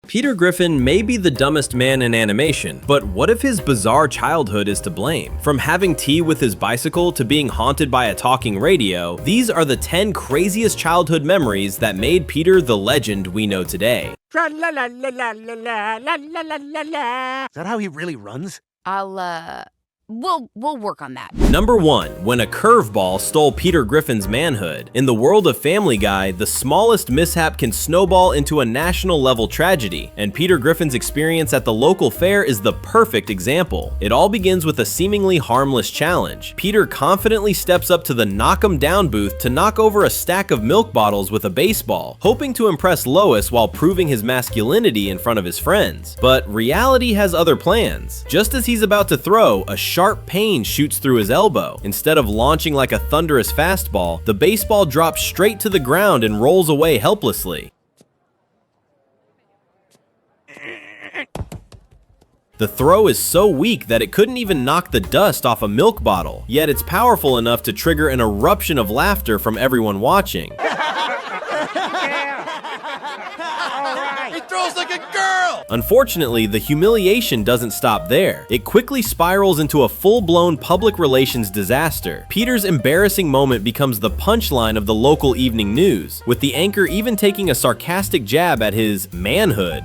Peter Griffin may be the dumbest man in animation, but what if his bizarre childhood is to blame? From having tea with his bicycle to being haunted by a talking radio, these are the 10 craziest childhood memories that made Peter the legend we know today. Is that how he really runs? We'll work on that. Number 1. When a curveball stole Peter Griffin's manhood. In the world of Family Guy, the smallest mishap can snowball into a national-level tragedy, and Peter Griffin's experience at the local fair is the perfect example. It all begins with a seemingly harmless challenge. Peter confidently steps up to the knock-'em-down booth to knock over a stack of milk bottles with a baseball, hoping to impress Lois while proving his masculinity in front of his friends. But reality has other plans. Just as he's about to throw, a sharp pain shoots through his elbow. Instead of launching like a thunderous fastball, the baseball drops straight to the ground and rolls away helplessly. The throw is so weak that it couldn't even knock the dust off a milk bottle, yet it's powerful enough to trigger an eruption of laughter from everyone watching. He throws like a girl! Unfortunately, the humiliation doesn't stop there. It quickly spirals into a full-blown public relations disaster. Peter's embarrassing moment becomes the punchline of the local evening news, with the anchor even taking a sarcastic jab at his manhood.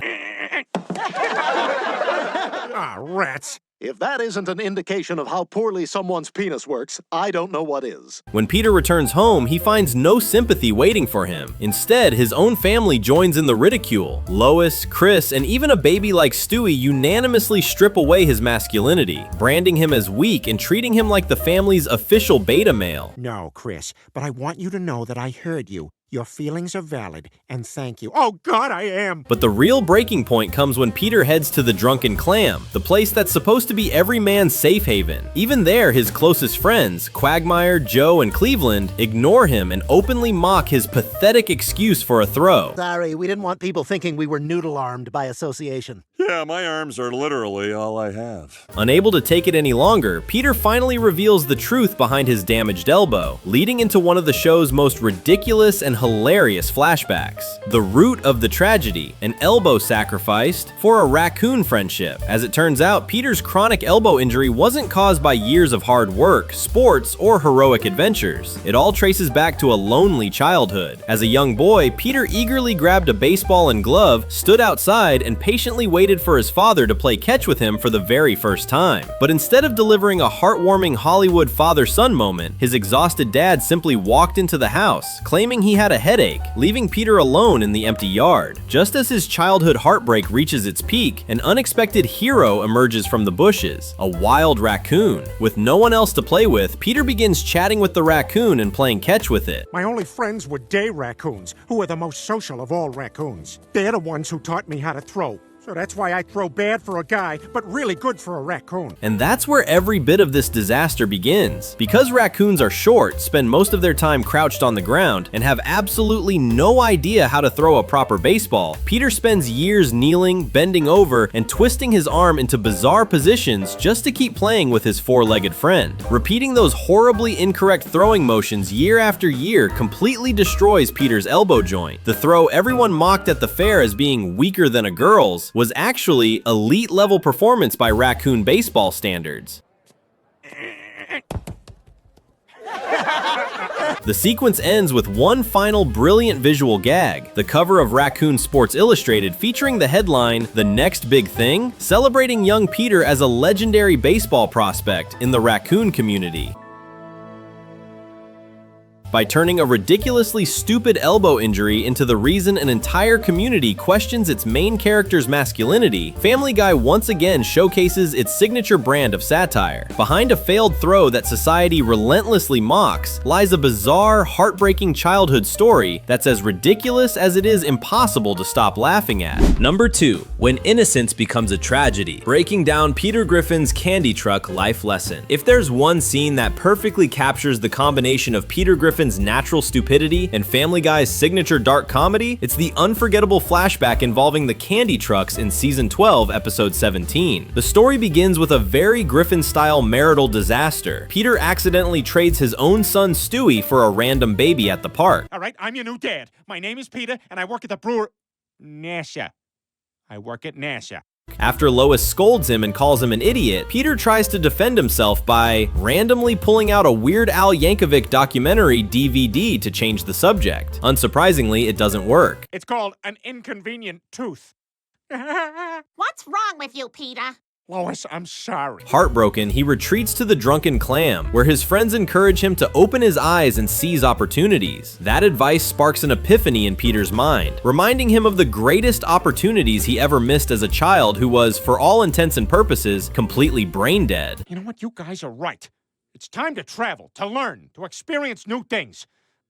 Ah, rats. If that isn't an indication of how poorly someone's penis works, I don't know what is. When Peter returns home, he finds no sympathy waiting for him. Instead, his own family joins in the ridicule. Lois, Chris, and even a baby like Stewie unanimously strip away his masculinity, branding him as weak and treating him like the family's official beta male. No, Chris, but I want you to know that I heard you. Your feelings are valid, and thank you. Oh, God, I am! But the real breaking point comes when Peter heads to the Drunken Clam, the place that's supposed to be every man's safe haven. Even there, his closest friends, Quagmire, Joe, and Cleveland, ignore him and openly mock his pathetic excuse for a throw. Sorry, we didn't want people thinking we were noodle-armed by association. Yeah, my arms are literally all I have. Unable to take it any longer, Peter finally reveals the truth behind his damaged elbow, leading into one of the show's most ridiculous and hilarious flashbacks. The root of the tragedy, an elbow sacrificed for a raccoon friendship. As it turns out, Peter's chronic elbow injury wasn't caused by years of hard work, sports, or heroic adventures. It all traces back to a lonely childhood. As a young boy, Peter eagerly grabbed a baseball and glove, stood outside, and patiently waited for his father to play catch with him for the very first time. But instead of delivering a heartwarming Hollywood father-son moment, his exhausted dad simply walked into the house, claiming he had a headache, leaving Peter alone in the empty yard. Just as his childhood heartbreak reaches its peak, an unexpected hero emerges from the bushes, a wild raccoon. With no one else to play with, Peter begins chatting with the raccoon and playing catch with it. My only friends were day raccoons, who are the most social of all raccoons. They're the ones who taught me how to throw. So that's why I throw bad for a guy, but really good for a raccoon. And that's where every bit of this disaster begins. Because raccoons are short, spend most of their time crouched on the ground, and have absolutely no idea how to throw a proper baseball, Peter spends years kneeling, bending over, and twisting his arm into bizarre positions just to keep playing with his four-legged friend. Repeating those horribly incorrect throwing motions year after year completely destroys Peter's elbow joint. The throw everyone mocked at the fair as being weaker than a girl's was actually elite-level performance by raccoon baseball standards. The sequence ends with one final brilliant visual gag, the cover of Raccoon Sports Illustrated featuring the headline, "The Next Big Thing?" celebrating young Peter as a legendary baseball prospect in the raccoon community. By turning a ridiculously stupid elbow injury into the reason an entire community questions its main character's masculinity, Family Guy once again showcases its signature brand of satire. Behind a failed throw that society relentlessly mocks lies a bizarre, heartbreaking childhood story that's as ridiculous as it is impossible to stop laughing at. Number 2. When innocence becomes a tragedy. Breaking down Peter Griffin's candy truck life lesson. If there's one scene that perfectly captures the combination of Peter Griffin's natural stupidity and Family Guy's signature dark comedy, it's the unforgettable flashback involving the candy trucks in Season 12, Episode 17. The story begins with a very Griffin-style marital disaster. Peter accidentally trades his own son Stewie for a random baby at the park. All right, I'm your new dad. My name is Peter, and I work at the brewer... Nasha. I work at NASA. After Lois scolds him and calls him an idiot, Peter tries to defend himself by randomly pulling out a Weird Al Yankovic documentary DVD to change the subject. Unsurprisingly, it doesn't work. It's called An Inconvenient Tooth. What's wrong with you, Peter? Lois, I'm sorry. Heartbroken, he retreats to the Drunken Clam, where his friends encourage him to open his eyes and seize opportunities. That advice sparks an epiphany in Peter's mind, reminding him of the greatest opportunities he ever missed as a child who was, for all intents and purposes, completely brain dead. You know what? You guys are right. It's time to travel, to learn, to experience new things.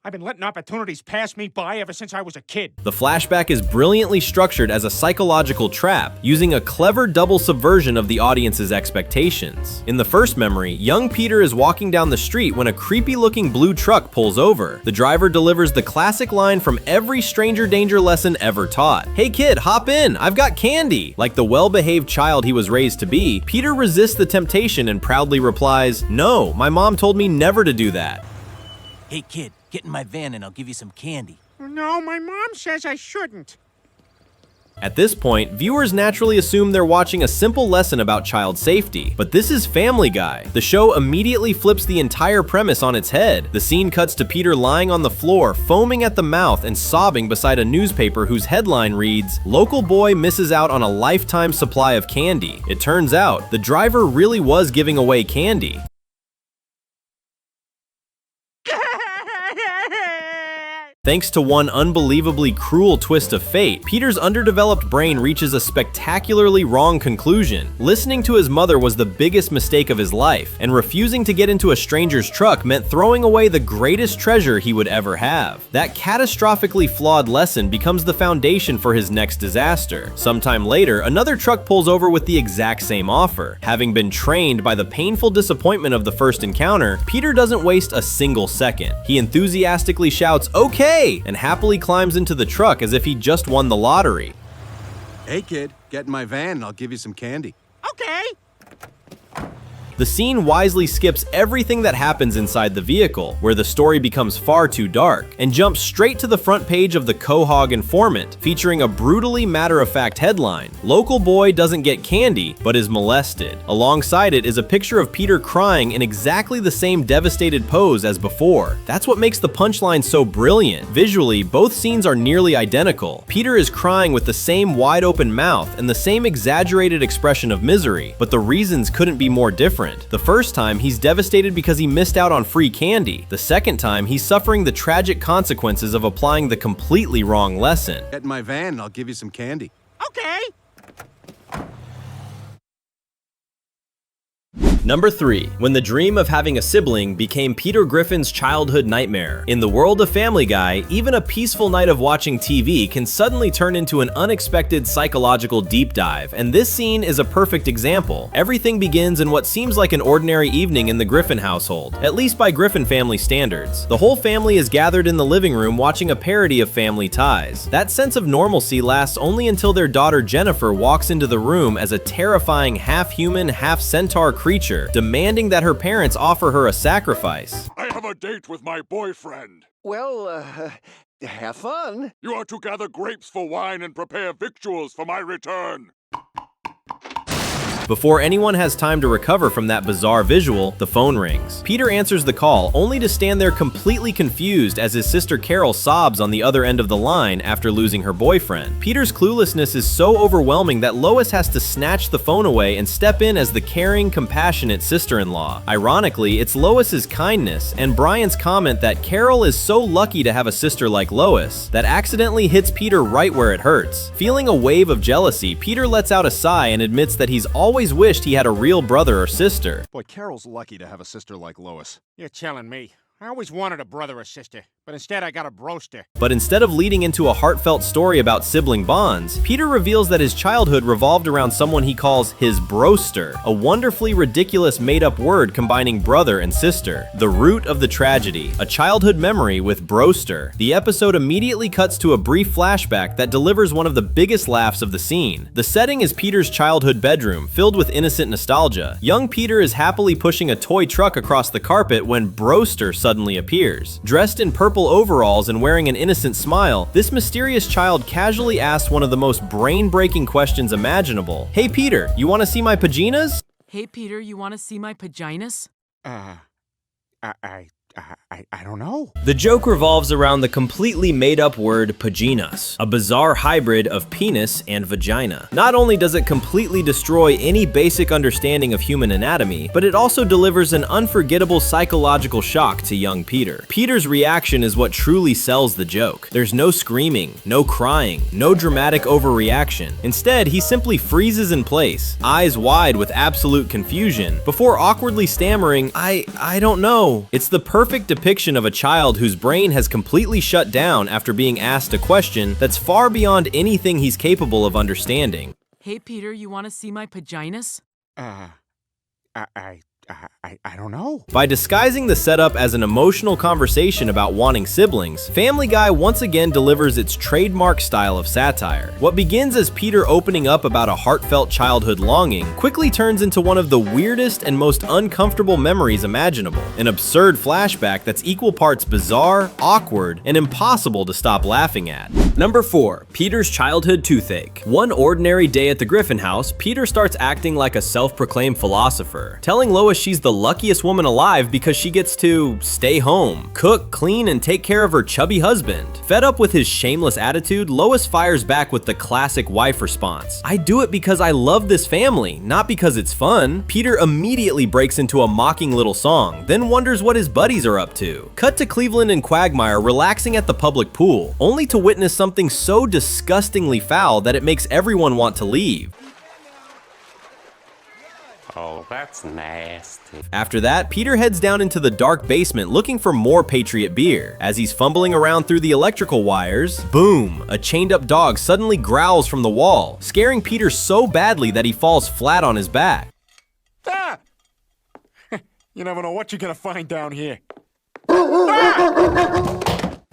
I've been letting opportunities pass me by ever since I was a kid. The flashback is brilliantly structured as a psychological trap, using a clever double subversion of the audience's expectations. In the first memory, young Peter is walking down the street when a creepy-looking blue truck pulls over. The driver delivers the classic line from every stranger danger lesson ever taught. "Hey kid, hop in, I've got candy." Like the well-behaved child he was raised to be, Peter resists the temptation and proudly replies, "No, my mom told me never to do that." Hey, kid, get in my van and I'll give you some candy. No, my mom says I shouldn't. At this point, viewers naturally assume they're watching a simple lesson about child safety, but this is Family Guy. The show immediately flips the entire premise on its head. The scene cuts to Peter lying on the floor, foaming at the mouth and sobbing beside a newspaper whose headline reads, "Local boy misses out on a lifetime supply of candy." It turns out, the driver really was giving away candy. Thanks to one unbelievably cruel twist of fate, Peter's underdeveloped brain reaches a spectacularly wrong conclusion. Listening to his mother was the biggest mistake of his life, and refusing to get into a stranger's truck meant throwing away the greatest treasure he would ever have. That catastrophically flawed lesson becomes the foundation for his next disaster. Sometime later, another truck pulls over with the exact same offer. Having been trained by the painful disappointment of the first encounter, Peter doesn't waste a single second. He enthusiastically shouts, "Okay!" and happily climbs into the truck as if he just won the lottery. Hey kid, get in my van and I'll give you some candy. Okay. The scene wisely skips everything that happens inside the vehicle, where the story becomes far too dark, and jumps straight to the front page of the Quahog Informant, featuring a brutally matter-of-fact headline, "Local boy doesn't get candy, but is molested." Alongside it is a picture of Peter crying in exactly the same devastated pose as before. That's what makes the punchline so brilliant. Visually, both scenes are nearly identical. Peter is crying with the same wide-open mouth and the same exaggerated expression of misery, but the reasons couldn't be more different. The first time, he's devastated because he missed out on free candy. The second time, he's suffering the tragic consequences of applying the completely wrong lesson. Get in my van and I'll give you some candy. Okay. Number 3. When the dream of having a sibling became Peter Griffin's childhood nightmare. In the world of Family Guy, even a peaceful night of watching TV can suddenly turn into an unexpected psychological deep dive, and this scene is a perfect example. Everything begins in what seems like an ordinary evening in the Griffin household, at least by Griffin family standards. The whole family is gathered in the living room watching a parody of Family Ties. That sense of normalcy lasts only until their daughter Jennifer walks into the room as a terrifying half-human, half-centaur creature, demanding that her parents offer her a sacrifice. I have a date with my boyfriend. Well, have fun. You are to gather grapes for wine and prepare victuals for my return. Before anyone has time to recover from that bizarre visual, the phone rings. Peter answers the call, only to stand there completely confused as his sister Carol sobs on the other end of the line after losing her boyfriend. Peter's cluelessness is so overwhelming that Lois has to snatch the phone away and step in as the caring, compassionate sister-in-law. Ironically, it's Lois's kindness and Brian's comment that Carol is so lucky to have a sister like Lois that accidentally hits Peter right where it hurts. Feeling a wave of jealousy, Peter lets out a sigh and admits that he's always wished he had a real brother or sister. Boy, Carol's lucky to have a sister like Lois. You're telling me. I always wanted a brother or sister, but instead I got a broster. But instead of leading into a heartfelt story about sibling bonds, Peter reveals that his childhood revolved around someone he calls his broster, a wonderfully ridiculous made-up word combining brother and sister. The root of the tragedy, a childhood memory with broster. The episode immediately cuts to a brief flashback that delivers one of the biggest laughs of the scene. The setting is Peter's childhood bedroom, filled with innocent nostalgia. Young Peter is happily pushing a toy truck across the carpet when broster suddenly suddenly appears. Dressed in purple overalls and wearing an innocent smile, this mysterious child casually asks one of the most brain-breaking questions imaginable. "Hey Peter, you want to see my paginas?" Hey, Peter, you want to see my paginas? I don't know. The joke revolves around the completely made-up word paginas, a bizarre hybrid of penis and vagina. Not only does it completely destroy any basic understanding of human anatomy, but it also delivers an unforgettable psychological shock to young Peter. Peter's reaction is what truly sells the joke. There's no screaming, no crying, no dramatic overreaction. Instead, he simply freezes in place, eyes wide with absolute confusion, before awkwardly stammering, I don't know. It's the perfect depiction of a child whose brain has completely shut down after being asked a question that's far beyond anything he's capable of understanding. Hey, Peter, you want to see my paginas? I don't know. By disguising the setup as an emotional conversation about wanting siblings, Family Guy once again delivers its trademark style of satire. What begins as Peter opening up about a heartfelt childhood longing quickly turns into one of the weirdest and most uncomfortable memories imaginable, an absurd flashback that's equal parts bizarre, awkward, and impossible to stop laughing at. Number 4. Peter's childhood toothache. One ordinary day at the Griffin house, Peter starts acting like a self-proclaimed philosopher, telling Lois she's the luckiest woman alive because she gets to stay home, cook, clean, and take care of her chubby husband. Fed up with his shameless attitude, Lois fires back with the classic wife response: "I do it because I love this family, not because it's fun." Peter immediately breaks into a mocking little song, then wonders what his buddies are up to. Cut to Cleveland and Quagmire relaxing at the public pool, only to witness something so disgustingly foul that it makes everyone want to leave. Oh, that's nasty. After that, Peter heads down into the dark basement looking for more Patriot beer. As he's fumbling around through the electrical wires, boom, a chained-up dog suddenly growls from the wall, scaring Peter so badly that he falls flat on his back. Ah! You never know what you're gonna find down here.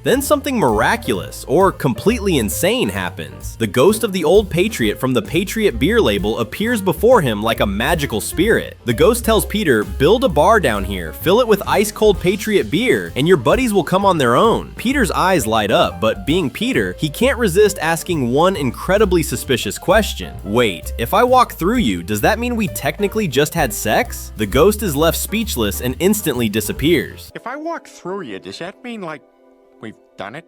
Then something miraculous, or completely insane, happens. The ghost of the old Patriot from the Patriot beer label appears before him like a magical spirit. The ghost tells Peter, "Build a bar down here, fill it with ice-cold Patriot beer, and your buddies will come on their own." Peter's eyes light up, but being Peter, he can't resist asking one incredibly suspicious question. "Wait, if I walk through you, does that mean we technically just had sex?" The ghost is left speechless and instantly disappears. If I walk through you, does that mean, like, we've done it?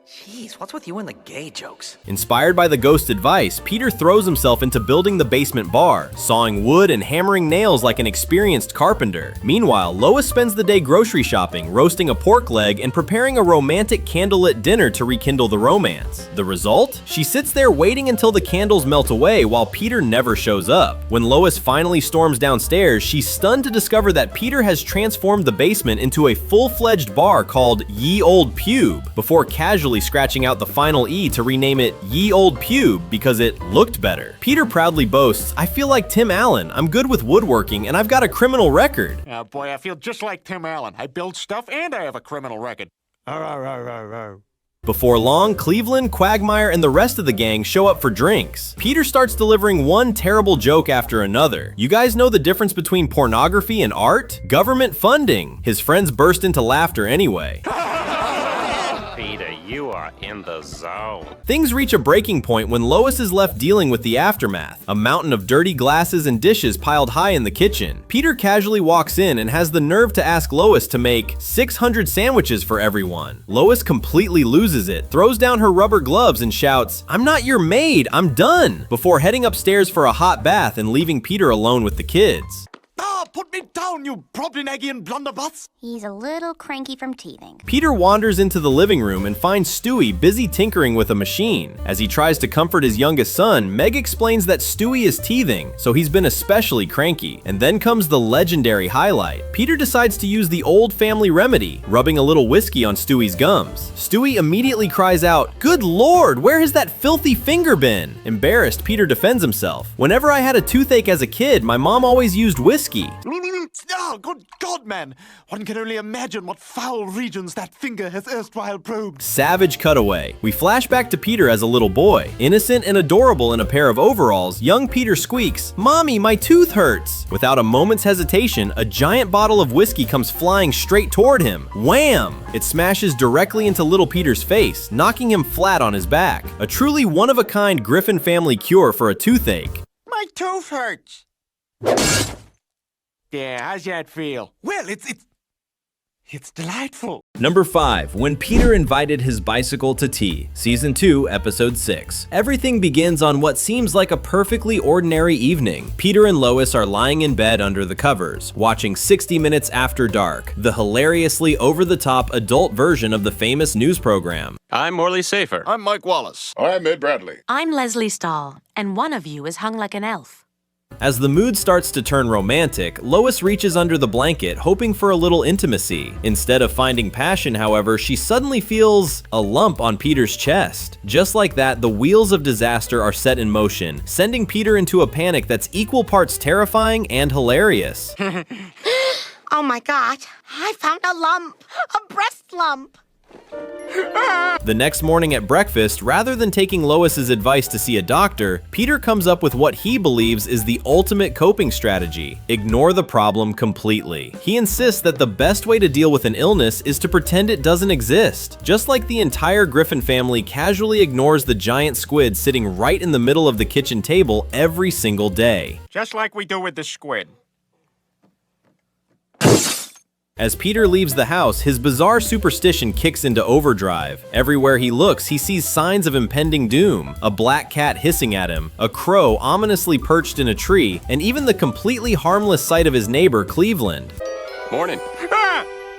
Jeez, what's with you and the gay jokes? Inspired by the ghost's advice, Peter throws himself into building the basement bar, sawing wood and hammering nails like an experienced carpenter. Meanwhile, Lois spends the day grocery shopping, roasting a pork leg, and preparing a romantic candlelit dinner to rekindle the romance. The result? She sits there waiting until the candles melt away while Peter never shows up. When Lois finally storms downstairs, she's stunned to discover that Peter has transformed the basement into a full-fledged bar called Ye Old Pube, before casually scratching out the final E to rename it Ye Old Pube because it looked better. Peter proudly boasts, "I feel like Tim Allen. I'm good with woodworking and I've got a criminal record." Oh boy, I feel just like Tim Allen. I build stuff and I have a criminal record. Before long, Cleveland, Quagmire, and the rest of the gang show up for drinks. Peter starts delivering one terrible joke after another. "You guys know the difference between pornography and art? Government funding." His friends burst into laughter anyway. Peter, you are in the zone. Things reach a breaking point when Lois is left dealing with the aftermath, a mountain of dirty glasses and dishes piled high in the kitchen. Peter casually walks in and has the nerve to ask Lois to make 600 sandwiches for everyone. Lois completely loses it, throws down her rubber gloves and shouts, "I'm not your maid, I'm done," before heading upstairs for a hot bath and leaving Peter alone with the kids. Ah, put me down, you Brobdingnagian blunderbuss! He's a little cranky from teething. Peter wanders into the living room and finds Stewie busy tinkering with a machine. As he tries to comfort his youngest son, Meg explains that Stewie is teething, so he's been especially cranky. And then comes the legendary highlight. Peter decides to use the old family remedy, rubbing a little whiskey on Stewie's gums. Stewie immediately cries out, "Good Lord, where has that filthy finger been?" Embarrassed, Peter defends himself. "Whenever I had a toothache as a kid, my mom always used whiskey." Oh, good God, man! One can only imagine what foul regions that finger has erstwhile probed. Savage cutaway. We flash back to Peter as a little boy. Innocent and adorable in a pair of overalls, young Peter squeaks, "Mommy, my tooth hurts!" Without a moment's hesitation, a giant bottle of whiskey comes flying straight toward him. Wham! It smashes directly into little Peter's face, knocking him flat on his back. A truly one-of-a-kind Griffin family cure for a toothache. My tooth hurts. Yeah, how's that feel? Well, it's delightful. Number 5. When Peter invited his bicycle to tea. Season 2, Episode 6. Everything begins on what seems like a perfectly ordinary evening. Peter and Lois are lying in bed under the covers, watching 60 Minutes After Dark, the hilariously over-the-top adult version of the famous news program. I'm Morley Safer. I'm Mike Wallace. I'm Ed Bradley. I'm Leslie Stahl, and one of you is hung like an elf. As the mood starts to turn romantic, Lois reaches under the blanket, hoping for a little intimacy. Instead of finding passion, however, she suddenly feels a lump on Peter's chest. Just like that, the wheels of disaster are set in motion, sending Peter into a panic that's equal parts terrifying and hilarious. Oh my God, I found a lump, a breast lump. The next morning at breakfast, rather than taking Lois's advice to see a doctor, Peter comes up with what he believes is the ultimate coping strategy: ignore the problem completely. He insists that the best way to deal with an illness is to pretend it doesn't exist, just like the entire Griffin family casually ignores the giant squid sitting right in the middle of the kitchen table every single day. Just like we do with the squid. As Peter leaves the house, his bizarre superstition kicks into overdrive. Everywhere he looks, he sees signs of impending doom: a black cat hissing at him, a crow ominously perched in a tree, and even the completely harmless sight of his neighbor, Cleveland. Morning.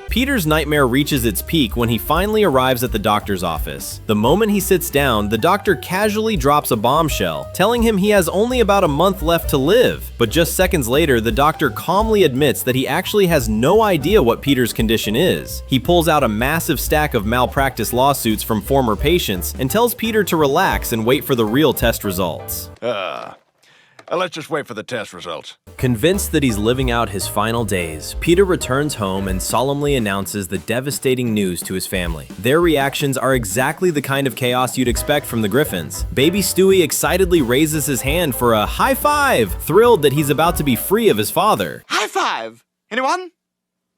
Peter's nightmare reaches its peak when he finally arrives at the doctor's office. The moment he sits down, the doctor casually drops a bombshell, telling him he has only about a month left to live. But just seconds later, the doctor calmly admits that he actually has no idea what Peter's condition is. He pulls out a massive stack of malpractice lawsuits from former patients and tells Peter to relax and wait for the real test results. Let's just wait for the test results. Convinced that he's living out his final days, Peter returns home and solemnly announces the devastating news to his family. Their reactions are exactly the kind of chaos you'd expect from the Griffins. Baby Stewie excitedly raises his hand for a high five, thrilled that he's about to be free of his father. High five! Anyone?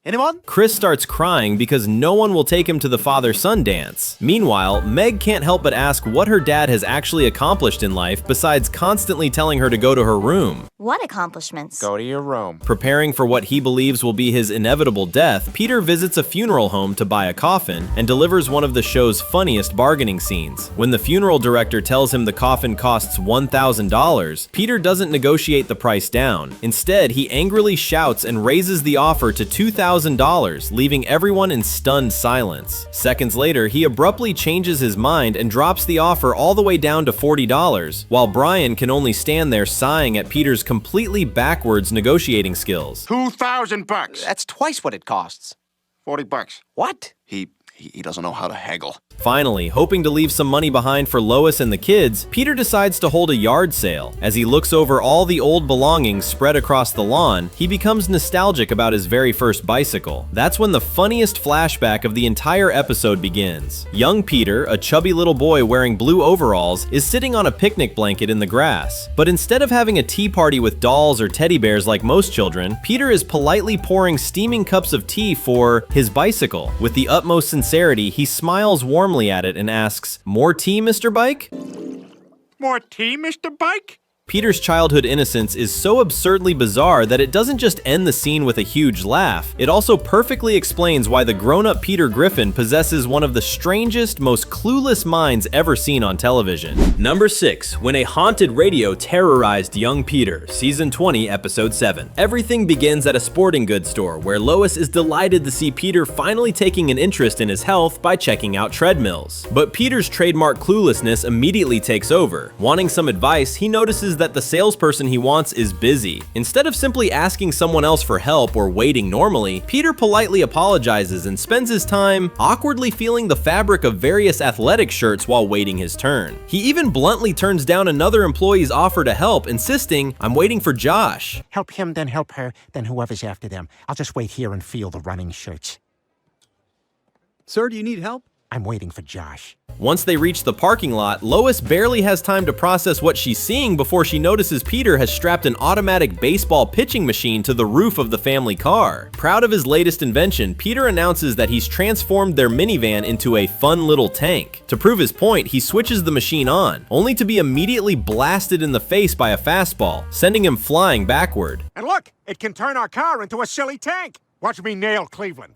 Anyone? Chris starts crying because no one will take him to the father-son dance. Meanwhile, Meg can't help but ask what her dad has actually accomplished in life besides constantly telling her to go to her room. What accomplishments? Go to your room. Preparing for what he believes will be his inevitable death, Peter visits a funeral home to buy a coffin and delivers one of the show's funniest bargaining scenes. When the funeral director tells him the coffin costs $1,000, Peter doesn't negotiate the price down. Instead, he angrily shouts and raises the offer to $2,000, leaving everyone in stunned silence. Seconds later, he abruptly changes his mind and drops the offer all the way down to $40, while Brian can only stand there sighing at Peter's completely backwards negotiating skills. $2,000. That's twice what it costs. $40. What? He doesn't know how to haggle. Finally, hoping to leave some money behind for Lois and the kids, Peter decides to hold a yard sale. As he looks over all the old belongings spread across the lawn, he becomes nostalgic about his very first bicycle. That's when the funniest flashback of the entire episode begins. Young Peter, a chubby little boy wearing blue overalls, is sitting on a picnic blanket in the grass. But instead of having a tea party with dolls or teddy bears like most children, Peter is politely pouring steaming cups of tea for his bicycle. With the utmost sincerity, he smiles warmly at it and asks, "More tea, Mr. Bike?" More tea, Mr. Bike? Peter's childhood innocence is so absurdly bizarre that it doesn't just end the scene with a huge laugh, it also perfectly explains why the grown-up Peter Griffin possesses one of the strangest, most clueless minds ever seen on television. Number 6. When a haunted radio terrorized young Peter, Season 20, Episode 7. Everything begins at a sporting goods store, where Lois is delighted to see Peter finally taking an interest in his health by checking out treadmills. But Peter's trademark cluelessness immediately takes over. Wanting some advice, he notices that the salesperson he wants is busy. Instead of simply asking someone else for help or waiting normally, Peter politely apologizes and spends his time awkwardly feeling the fabric of various athletic shirts while waiting his turn. He even bluntly turns down another employee's offer to help, insisting, "I'm waiting for Josh." Help him, then help her, then whoever's after them. I'll just wait here and feel the running shirts. Sir, do you need help? I'm waiting for Josh. Once they reach the parking lot, Lois barely has time to process what she's seeing before she notices Peter has strapped an automatic baseball pitching machine to the roof of the family car. Proud of his latest invention, Peter announces that he's transformed their minivan into a fun little tank. To prove his point, he switches the machine on, only to be immediately blasted in the face by a fastball, sending him flying backward. And look, it can turn our car into a silly tank. Watch me nail Cleveland.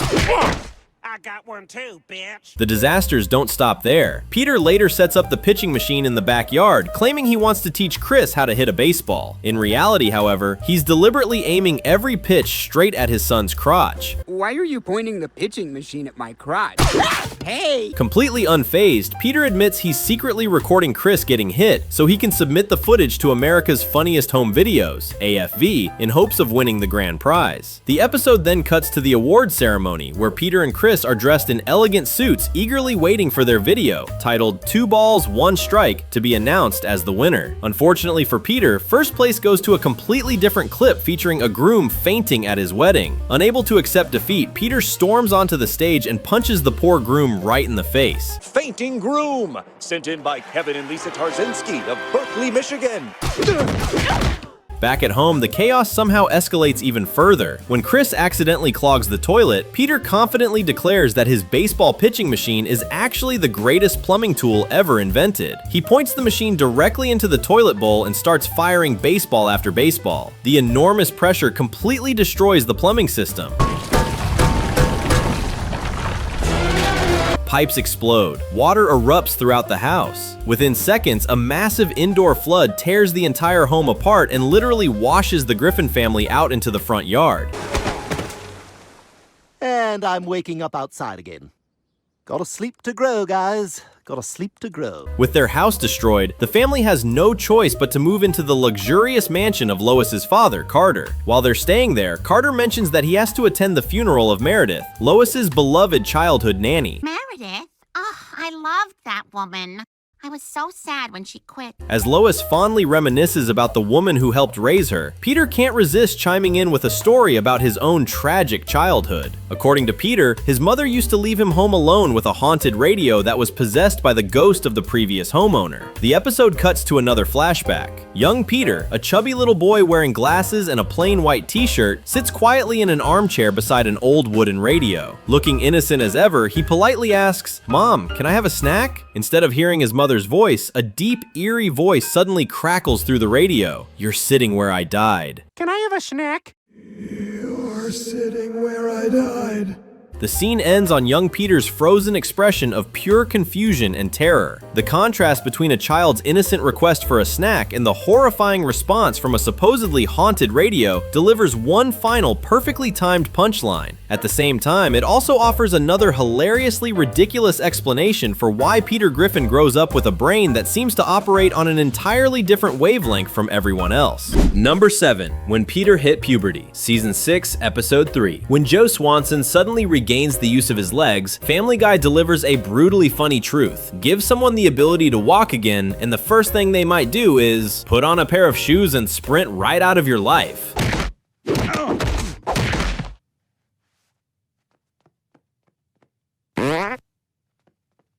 I got one too, bitch. The disasters don't stop there. Peter later sets up the pitching machine in the backyard, claiming he wants to teach Chris how to hit a baseball. In reality, however, he's deliberately aiming every pitch straight at his son's crotch. Why are you pointing the pitching machine at my crotch? Hey! Completely unfazed, Peter admits he's secretly recording Chris getting hit so he can submit the footage to America's Funniest Home Videos, AFV, in hopes of winning the grand prize. The episode then cuts to the awards ceremony, where Peter and Chris are dressed in elegant suits, eagerly waiting for their video, titled 2 Balls, 1 Strike, to be announced as the winner. Unfortunately for Peter, first place goes to a completely different clip featuring a groom fainting at his wedding. Unable to accept defeat, Peter storms onto the stage and punches the poor groom right in the face. Fainting groom, sent in by Kevin and Lisa Tarzinski of Berkeley, Michigan. Back at home, the chaos somehow escalates even further. When Chris accidentally clogs the toilet, Peter confidently declares that his baseball pitching machine is actually the greatest plumbing tool ever invented. He points the machine directly into the toilet bowl and starts firing baseball after baseball. The enormous pressure completely destroys the plumbing system. Pipes explode. Water erupts throughout the house. Within seconds, a massive indoor flood tears the entire home apart and literally washes the Griffin family out into the front yard. And I'm waking up outside again. Gotta sleep to grow, guys. Gotta sleep to grow. With their house destroyed, the family has no choice but to move into the luxurious mansion of Lois's father, Carter. While they're staying there, Carter mentions that he has to attend the funeral of Meredith, Lois's beloved childhood nanny. Meredith? Oh, I loved that woman. I was so sad when she quit. As Lois fondly reminisces about the woman who helped raise her, Peter can't resist chiming in with a story about his own tragic childhood. According to Peter, his mother used to leave him home alone with a haunted radio that was possessed by the ghost of the previous homeowner. The episode cuts to another flashback. Young Peter, a chubby little boy wearing glasses and a plain white t-shirt, sits quietly in an armchair beside an old wooden radio. Looking innocent as ever, he politely asks, "Mom, can I have a snack?" Instead of hearing his mother's voice, a deep, eerie voice suddenly crackles through the radio. "You're sitting where I died." Can I have a snack? You're sitting where I died. The scene ends on young Peter's frozen expression of pure confusion and terror. The contrast between a child's innocent request for a snack and the horrifying response from a supposedly haunted radio delivers one final perfectly timed punchline. At the same time, it also offers another hilariously ridiculous explanation for why Peter Griffin grows up with a brain that seems to operate on an entirely different wavelength from everyone else. Number 7. When Peter hit puberty. Season 6, Episode 3. When Joe Swanson suddenly regains the use of his legs, Family Guy delivers a brutally funny truth. Give someone the ability to walk again, and the first thing they might do is put on a pair of shoes and sprint right out of your life.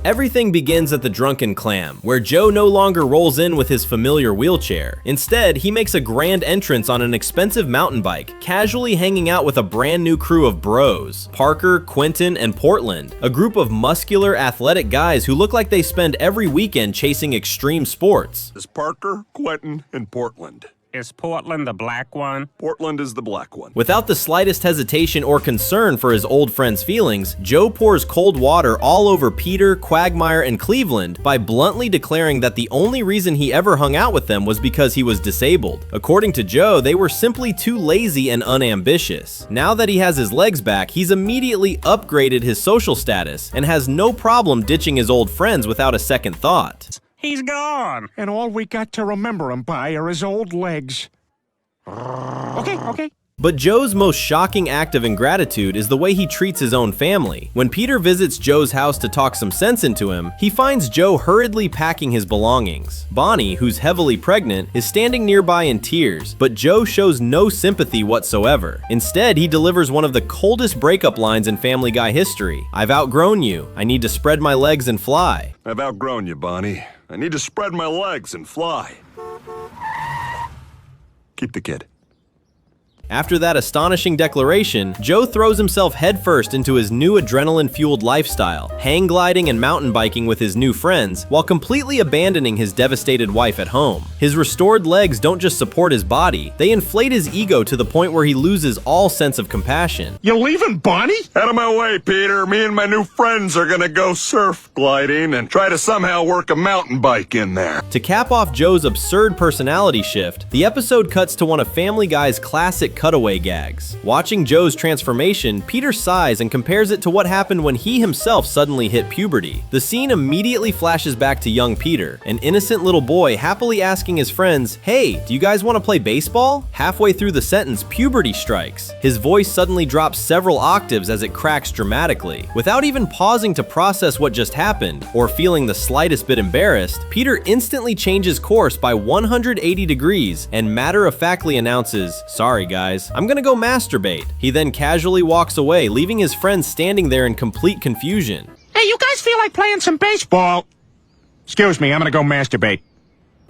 Everything begins at the Drunken Clam, where Joe no longer rolls in with his familiar wheelchair. Instead, he makes a grand entrance on an expensive mountain bike, casually hanging out with a brand new crew of bros, Parker, Quentin, and Portland, a group of muscular, athletic guys who look like they spend every weekend chasing extreme sports. It's Parker, Quentin, and Portland. Is Portland the black one? Portland is the black one. Without the slightest hesitation or concern for his old friend's feelings, Joe pours cold water all over Peter, Quagmire, and Cleveland by bluntly declaring that the only reason he ever hung out with them was because he was disabled. According to Joe, they were simply too lazy and unambitious. Now that he has his legs back, he's immediately upgraded his social status and has no problem ditching his old friends without a second thought. He's gone. And all we got to remember him by are his old legs. Okay. But Joe's most shocking act of ingratitude is the way he treats his own family. When Peter visits Joe's house to talk some sense into him, he finds Joe hurriedly packing his belongings. Bonnie, who's heavily pregnant, is standing nearby in tears, but Joe shows no sympathy whatsoever. Instead, he delivers one of the coldest breakup lines in Family Guy history. "I've outgrown you. I need to spread my legs and fly." I've outgrown you, Bonnie. I need to spread my legs and fly. Keep the kid. After that astonishing declaration, Joe throws himself headfirst into his new adrenaline-fueled lifestyle, hang gliding and mountain biking with his new friends, while completely abandoning his devastated wife at home. His restored legs don't just support his body, they inflate his ego to the point where he loses all sense of compassion. You leaving Bonnie? Out of my way, Peter. Me and my new friends are gonna go surf gliding and try to somehow work a mountain bike in there. To cap off Joe's absurd personality shift, the episode cuts to one of Family Guy's classic cutaway gags. Watching Joe's transformation, Peter sighs and compares it to what happened when he himself suddenly hit puberty. The scene immediately flashes back to young Peter, an innocent little boy happily asking his friends, "Hey, do you guys want to play baseball?" Halfway through the sentence, puberty strikes. His voice suddenly drops several octaves as it cracks dramatically. Without even pausing to process what just happened, or feeling the slightest bit embarrassed, Peter instantly changes course by 180 degrees and matter-of-factly announces, "Sorry guys, I'm gonna go masturbate." He then casually walks away, leaving his friends standing there in complete confusion. Hey, you guys feel like playing some baseball? Excuse me, I'm gonna go masturbate.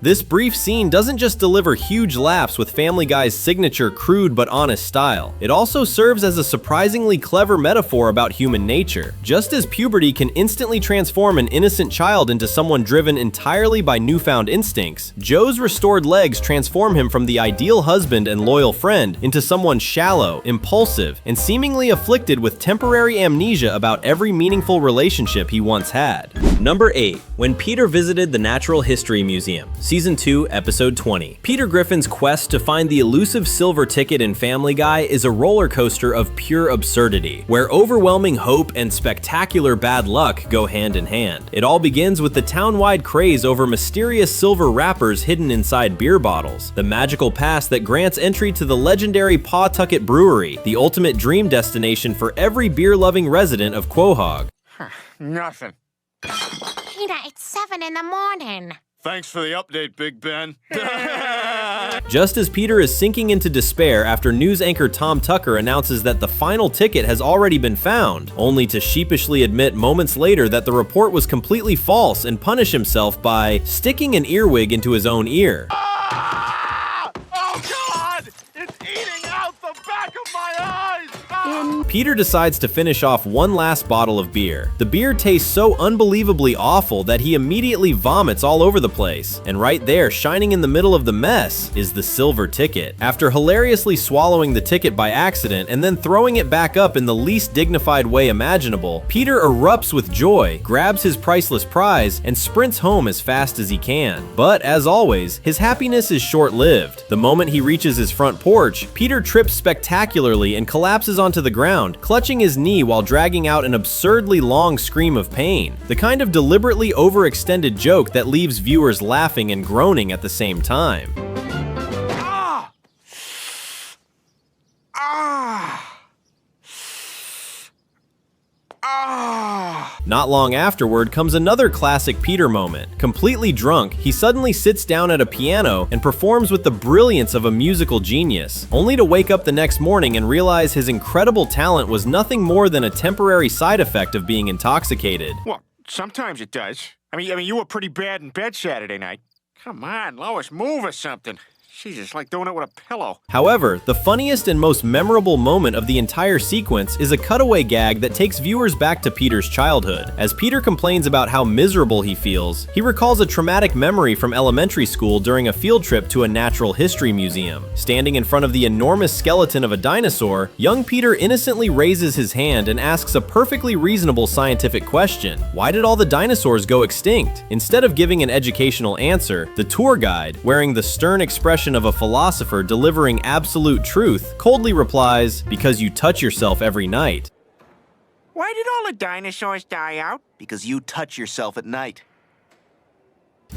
This brief scene doesn't just deliver huge laughs with Family Guy's signature crude but honest style. It also serves as a surprisingly clever metaphor about human nature. Just as puberty can instantly transform an innocent child into someone driven entirely by newfound instincts, Joe's restored legs transform him from the ideal husband and loyal friend into someone shallow, impulsive, and seemingly afflicted with temporary amnesia about every meaningful relationship he once had. Number 8. When Peter visited the Natural History Museum. Season 2, Episode 20. Peter Griffin's quest to find the elusive silver ticket in Family Guy is a roller coaster of pure absurdity, where overwhelming hope and spectacular bad luck go hand in hand. It all begins with the town-wide craze over mysterious silver wrappers hidden inside beer bottles, the magical pass that grants entry to the legendary Pawtucket Brewery, the ultimate dream destination for every beer-loving resident of Quahog. Nothing. Peter, it's 7 in the morning. Thanks for the update, Big Ben. Just as Peter is sinking into despair after news anchor Tom Tucker announces that the final ticket has already been found, only to sheepishly admit moments later that the report was completely false and punish himself by sticking an earwig into his own ear. Oh, God! It's eating out the back of my eyes! Peter decides to finish off one last bottle of beer. The beer tastes so unbelievably awful that he immediately vomits all over the place. And right there, shining in the middle of the mess, is the silver ticket. After hilariously swallowing the ticket by accident and then throwing it back up in the least dignified way imaginable, Peter erupts with joy, grabs his priceless prize, and sprints home as fast as he can. But as always, his happiness is short-lived. The moment he reaches his front porch, Peter trips spectacularly and collapses onto the ground, clutching his knee while dragging out an absurdly long scream of pain. The kind of deliberately overextended joke that leaves viewers laughing and groaning at the same time. Ah! Ah! Ah! Not long afterward comes another classic Peter moment. Completely drunk, he suddenly sits down at a piano and performs with the brilliance of a musical genius, only to wake up the next morning and realize his incredible talent was nothing more than a temporary side effect of being intoxicated. Well, sometimes it does. I mean, you were pretty bad in bed Saturday night. Come on, Lois, move or something. Jesus, like doing it with a pillow. However, the funniest and most memorable moment of the entire sequence is a cutaway gag that takes viewers back to Peter's childhood. As Peter complains about how miserable he feels, he recalls a traumatic memory from elementary school during a field trip to a natural history museum. Standing in front of the enormous skeleton of a dinosaur, young Peter innocently raises his hand and asks a perfectly reasonable scientific question. Why did all the dinosaurs go extinct? Instead of giving an educational answer, the tour guide, wearing the stern expression of a philosopher delivering absolute truth, coldly replies, "Because you touch yourself every night." Why did all the dinosaurs die out? Because you touch yourself at night.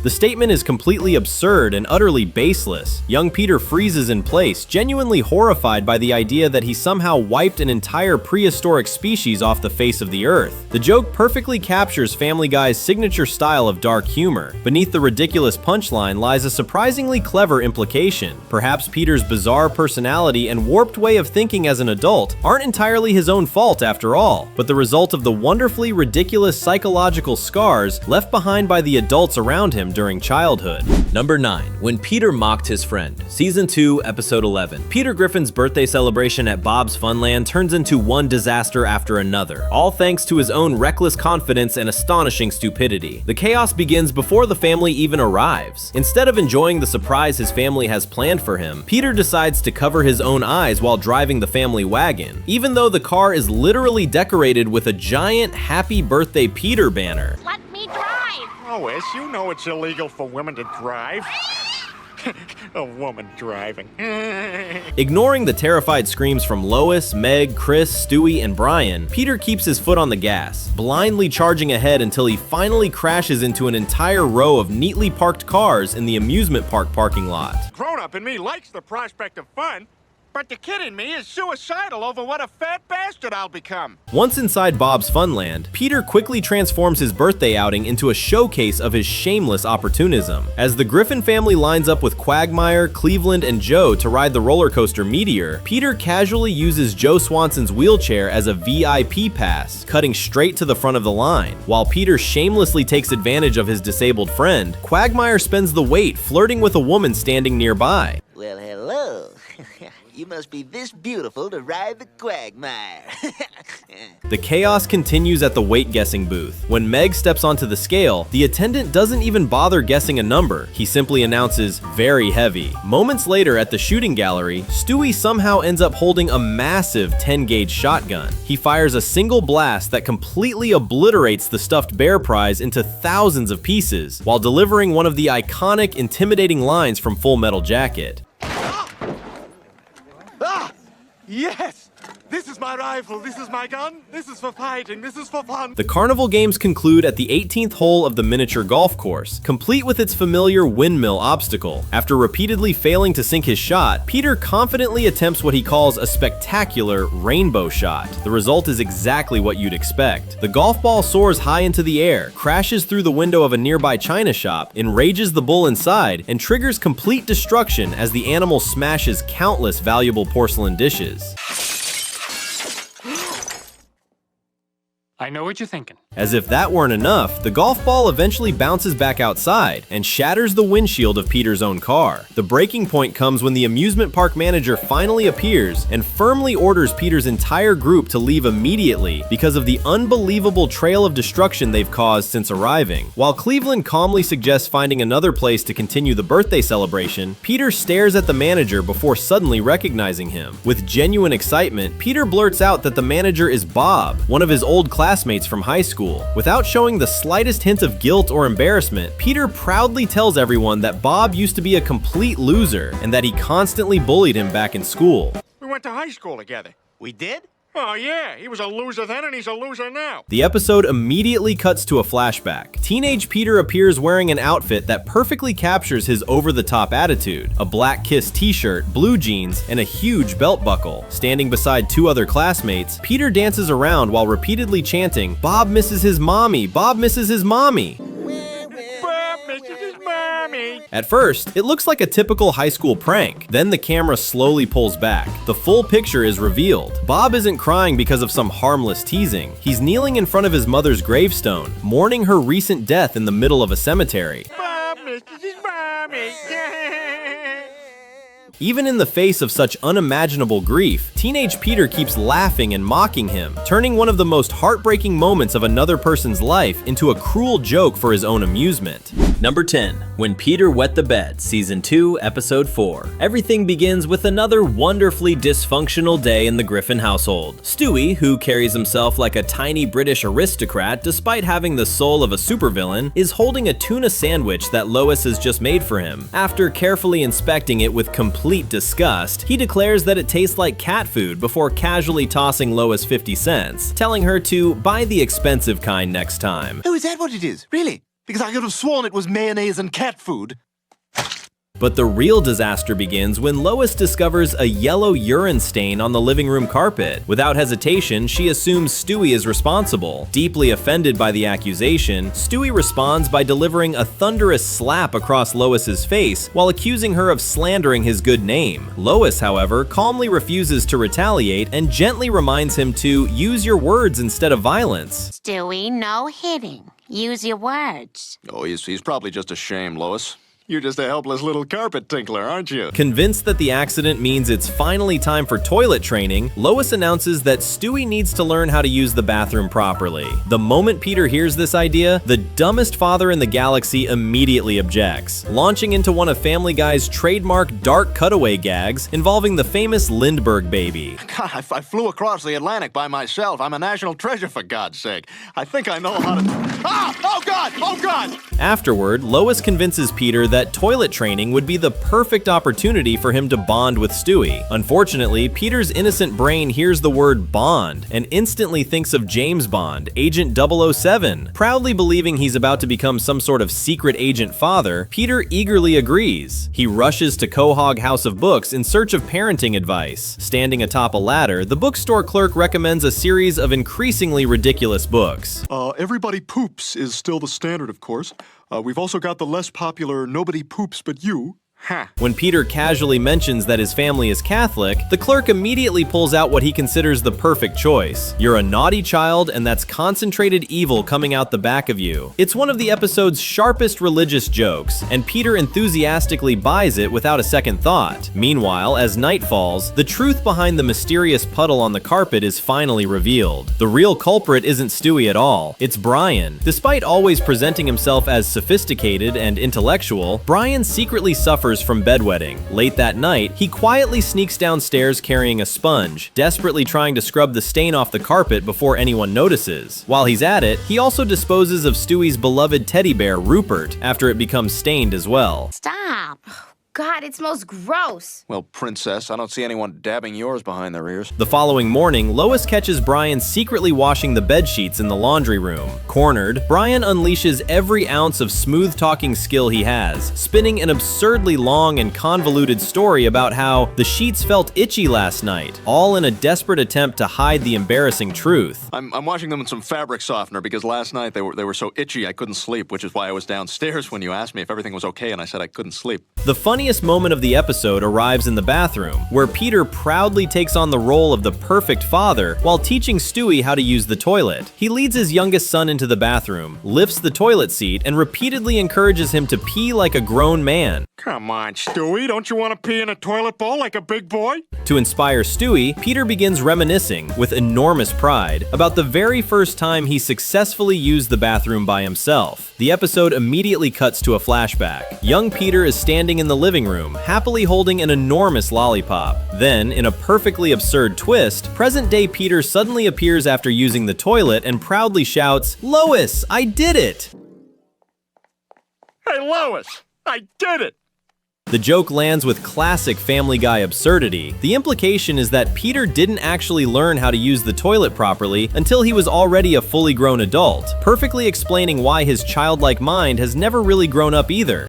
The statement is completely absurd and utterly baseless. Young Peter freezes in place, genuinely horrified by the idea that he somehow wiped an entire prehistoric species off the face of the earth. The joke perfectly captures Family Guy's signature style of dark humor. Beneath the ridiculous punchline lies a surprisingly clever implication. Perhaps Peter's bizarre personality and warped way of thinking as an adult aren't entirely his own fault after all, but the result of the wonderfully ridiculous psychological scars left behind by the adults around him during childhood. Number 9. When Peter mocked his friend. Season 2, Episode 11. Peter Griffin's birthday celebration at Bob's Funland turns into one disaster after another, all thanks to his own reckless confidence and astonishing stupidity. The chaos begins before the family even arrives. Instead of enjoying the surprise his family has planned for him, Peter decides to cover his own eyes while driving the family wagon, even though the car is literally decorated with a giant Happy Birthday Peter banner. Let me drive. Lois, you know it's illegal for women to drive. A woman driving. Ignoring the terrified screams from Lois, Meg, Chris, Stewie, and Brian, Peter keeps his foot on the gas, blindly charging ahead until he finally crashes into an entire row of neatly parked cars in the amusement park parking lot. Grown-up in me likes the prospect of fun, but the kid in me is suicidal over what a fat bastard I'll become. Once inside Bob's Funland, Peter quickly transforms his birthday outing into a showcase of his shameless opportunism. As the Griffin family lines up with Quagmire, Cleveland, and Joe to ride the roller coaster Meteor, Peter casually uses Joe Swanson's wheelchair as a VIP pass, cutting straight to the front of the line. While Peter shamelessly takes advantage of his disabled friend, Quagmire spends the wait flirting with a woman standing nearby. Well, hello. You must be this beautiful to ride the Quagmire. The chaos continues at the weight guessing booth. When Meg steps onto the scale, the attendant doesn't even bother guessing a number. He simply announces, "very heavy." Moments later at the shooting gallery, Stewie somehow ends up holding a massive 10-gauge shotgun. He fires a single blast that completely obliterates the stuffed bear prize into thousands of pieces, while delivering one of the iconic, intimidating lines from Full Metal Jacket. Yes! This is my rifle, this is my gun, this is for fighting, this is for fun. The carnival games conclude at the 18th hole of the miniature golf course, complete with its familiar windmill obstacle. After repeatedly failing to sink his shot, Peter confidently attempts what he calls a spectacular rainbow shot. The result is exactly what you'd expect. The golf ball soars high into the air, crashes through the window of a nearby china shop, enrages the bull inside, and triggers complete destruction as the animal smashes countless valuable porcelain dishes. I know what you're thinking. As if that weren't enough, the golf ball eventually bounces back outside and shatters the windshield of Peter's own car. The breaking point comes when the amusement park manager finally appears and firmly orders Peter's entire group to leave immediately because of the unbelievable trail of destruction they've caused since arriving. While Cleveland calmly suggests finding another place to continue the birthday celebration, Peter stares at the manager before suddenly recognizing him. With genuine excitement, Peter blurts out that the manager is Bob, one of his old classmates from high school. Without showing the slightest hint of guilt or embarrassment, Peter proudly tells everyone that Bob used to be a complete loser and that he constantly bullied him back in school. We went to high school together. We did? Oh yeah, he was a loser then and he's a loser now. The episode immediately cuts to a flashback. Teenage Peter appears wearing an outfit that perfectly captures his over-the-top attitude: a black Kiss t-shirt, blue jeans, and a huge belt buckle. Standing beside two other classmates, Peter dances around while repeatedly chanting, "Bob misses his mommy, Bob misses his mommy." Bob misses his mommy. At first, it looks like a typical high school prank. Then the camera slowly pulls back. The full picture is revealed. Bob isn't crying because of some harmless teasing. He's kneeling in front of his mother's gravestone, mourning her recent death in the middle of a cemetery. Bob misses his mommy. Even in the face of such unimaginable grief, teenage Peter keeps laughing and mocking him, turning one of the most heartbreaking moments of another person's life into a cruel joke for his own amusement. Number 10. When Peter Wet the Bed, Season 2, Episode 4. Everything begins with another wonderfully dysfunctional day in the Griffin household. Stewie, who carries himself like a tiny British aristocrat despite having the soul of a supervillain, is holding a tuna sandwich that Lois has just made for him. After carefully inspecting it with complete disgust, he declares that it tastes like cat food before casually tossing Lois 50 cents, telling her to buy the expensive kind next time. Oh, is that what it is? Really? Because I could have sworn it was mayonnaise and cat food. But the real disaster begins when Lois discovers a yellow urine stain on the living room carpet. Without hesitation, she assumes Stewie is responsible. Deeply offended by the accusation, Stewie responds by delivering a thunderous slap across Lois's face while accusing her of slandering his good name. Lois, however, calmly refuses to retaliate and gently reminds him to use your words instead of violence. Stewie, no hitting. Use your words. Oh, he's probably just ashamed, Lois. You're just a helpless little carpet tinkler, aren't you? Convinced that the accident means it's finally time for toilet training, Lois announces that Stewie needs to learn how to use the bathroom properly. The moment Peter hears this idea, the dumbest father in the galaxy immediately objects, launching into one of Family Guy's trademark dark cutaway gags involving the famous Lindbergh baby. God, I flew across the Atlantic by myself. I'm a national treasure, for God's sake. I think I know how to... Ah! Oh, God! Oh, God! Afterward, Lois convinces Peter that toilet training would be the perfect opportunity for him to bond with Stewie. Unfortunately, Peter's innocent brain hears the word bond and instantly thinks of James Bond, Agent 007. Proudly believing he's about to become some sort of secret agent father, Peter eagerly agrees. He rushes to Quahog House of Books in search of parenting advice. Standing atop a ladder, the bookstore clerk recommends a series of increasingly ridiculous books. Everybody Poops is still the standard, of course. We've also got the less popular Nobody Poops But You. Ha. When Peter casually mentions that his family is Catholic, the clerk immediately pulls out what he considers the perfect choice. You're a naughty child, and that's concentrated evil coming out the back of you. It's one of the episode's sharpest religious jokes, and Peter enthusiastically buys it without a second thought. Meanwhile, as night falls, the truth behind the mysterious puddle on the carpet is finally revealed. The real culprit isn't Stewie at all, it's Brian. Despite always presenting himself as sophisticated and intellectual, Brian secretly suffers from bedwetting. Late that night, he quietly sneaks downstairs carrying a sponge, desperately trying to scrub the stain off the carpet before anyone notices. While he's at it, he also disposes of Stewie's beloved teddy bear, Rupert, after it becomes stained as well. Stop. God, it smells gross. Well, Princess, I don't see anyone dabbing yours behind their ears. The following morning, Lois catches Brian secretly washing the bed sheets in the laundry room. Cornered, Brian unleashes every ounce of smooth-talking skill he has, spinning an absurdly long and convoluted story about how the sheets felt itchy last night, all in a desperate attempt to hide the embarrassing truth. I'm washing them in some fabric softener because last night they were so itchy I couldn't sleep, which is why I was downstairs when you asked me if everything was okay and I said I couldn't sleep. The funniest moment of the episode arrives in the bathroom, where Peter proudly takes on the role of the perfect father while teaching Stewie how to use the toilet. He leads his youngest son into the bathroom, lifts the toilet seat, and repeatedly encourages him to pee like a grown man. Come on, Stewie, don't you want to pee in a toilet bowl like a big boy? To inspire Stewie, Peter begins reminiscing, with enormous pride, about the very first time he successfully used the bathroom by himself. The episode immediately cuts to a flashback. Young Peter is standing in the living room, happily holding an enormous lollipop. Then, in a perfectly absurd twist, present-day Peter suddenly appears after using the toilet and proudly shouts, "Lois, I did it!" Hey, Lois, I did it! The joke lands with classic Family Guy absurdity. The implication is that Peter didn't actually learn how to use the toilet properly until he was already a fully grown adult, perfectly explaining why his childlike mind has never really grown up either.